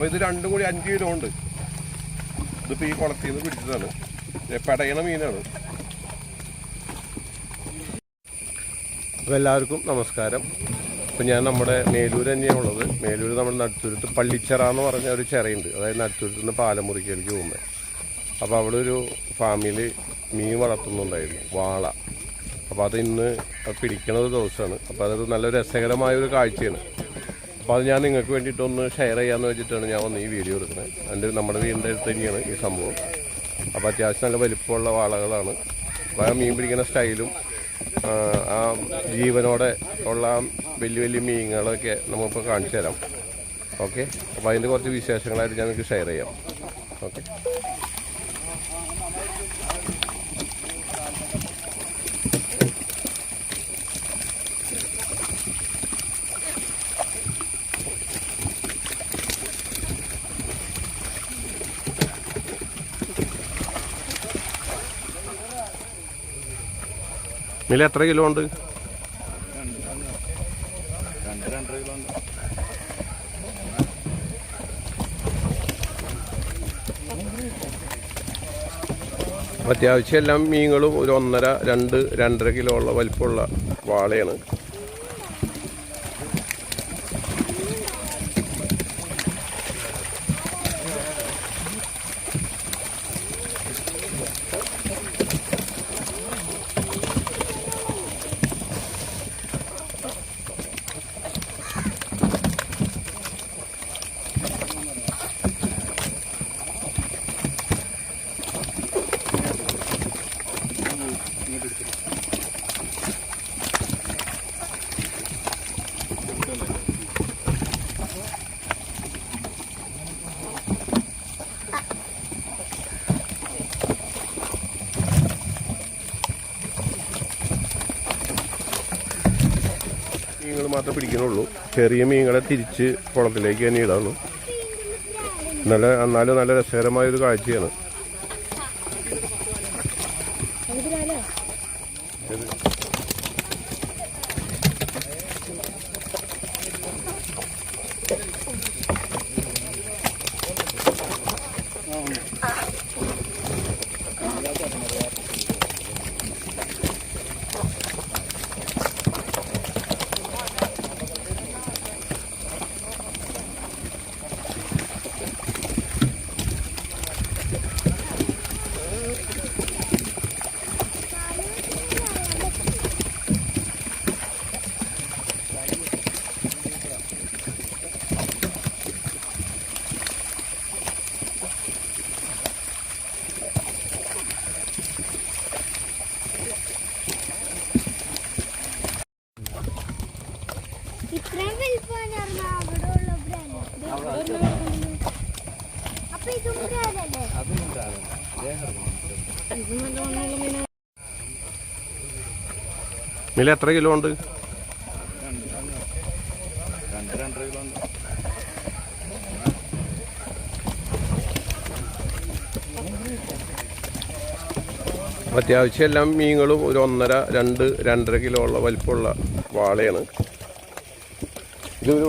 അപ്പോൾ ഇത് രണ്ടും കൂടി 5 കിലോ ഉണ്ട്. ഇതിപ്പോൾ ഈ കുളത്തിൽ നിന്ന് പിടിച്ചതാണ്. പടയണ മീനാണ്. അപ്പോൾ എല്ലാവർക്കും നമസ്കാരം. അപ്പോൾ ഞാൻ നമ്മുടെ മേലൂർ തന്നെയാണ് ഉള്ളത്. മേലൂർ നമ്മുടെ നടുത്തുരുത്ത് പള്ളിച്ചിറ എന്ന് പറഞ്ഞ ഒരു ചിറയുണ്ട്. അതായത് നടുത്തുരുത്ത് നിന്ന് പാലമുറിക്കലേക്ക് പോകുന്നത്. അപ്പോൾ അവിടെ ഒരു ഫാമിൽ മീൻ വളർത്തുന്നുണ്ടായിരുന്നു, വാള. അപ്പോൾ അത് ഇന്ന് പിടിക്കണ ഒരു ദിവസമാണ്. അപ്പോൾ അതൊരു നല്ല രസകരമായൊരു കാഴ്ചയാണ്. അപ്പോൾ അത് ഞാൻ നിങ്ങൾക്ക് വേണ്ടിയിട്ടൊന്ന് ഷെയർ ചെയ്യാമെന്ന് വെച്ചിട്ടാണ് ഞാൻ വന്ന് ഈ വീഡിയോ എടുക്കുന്നത്. നമ്മുടെ വീടിൻ്റെ അടുത്ത് തന്നെയാണ് ഈ സംഭവം. അപ്പോൾ അത്യാവശ്യം നല്ല വലിപ്പമുള്ള വാളകളാണ്. അപ്പോൾ ആ മീൻ പിടിക്കുന്ന സ്റ്റൈലും ആ ജീവനോടെ ഉള്ള വലിയ വലിയ മീനുകളൊക്കെ നമുക്കിപ്പോൾ കാണിച്ചു തരാം. ഓക്കെ, അപ്പോൾ അതിൻ്റെ കുറച്ച് വിശേഷങ്ങളായിട്ട് ഞാൻ നിങ്ങൾക്ക് ഷെയർ ചെയ്യാം. ഓക്കെ, ഇതിൽ എത്ര കിലോ ഉണ്ട്? 2.5 കിലോ ഉണ്ട്. അത്യാവശ്യം എല്ലാ മീനുകളും ഒരു 1.5, 2, 2.5 കിലോ ഉള്ള വലിപ്പമുള്ള വാളയാണ്. മീനുകൾ മാത്രമേ പിടിക്കുന്നുള്ളൂ. ചെറിയ മീനുകളെ തിരിച്ച് കുളത്തിലേക്ക് തന്നെ ഇടാവുള്ളൂ. എന്നാലും നല്ല രസകരമായൊരു കാഴ്ചയാണ്. ഇതിൽ എത്ര കിലോ ഉണ്ട്? 2.5 കിലോ ഉണ്ട്. അത്യാവശ്യം എല്ലാ മീനുകളും ഒരു 1.5, 2, 2.5 കിലോ ഉള്ള വലിപ്പമുള്ള വാളയാണ്. ഇതൊരു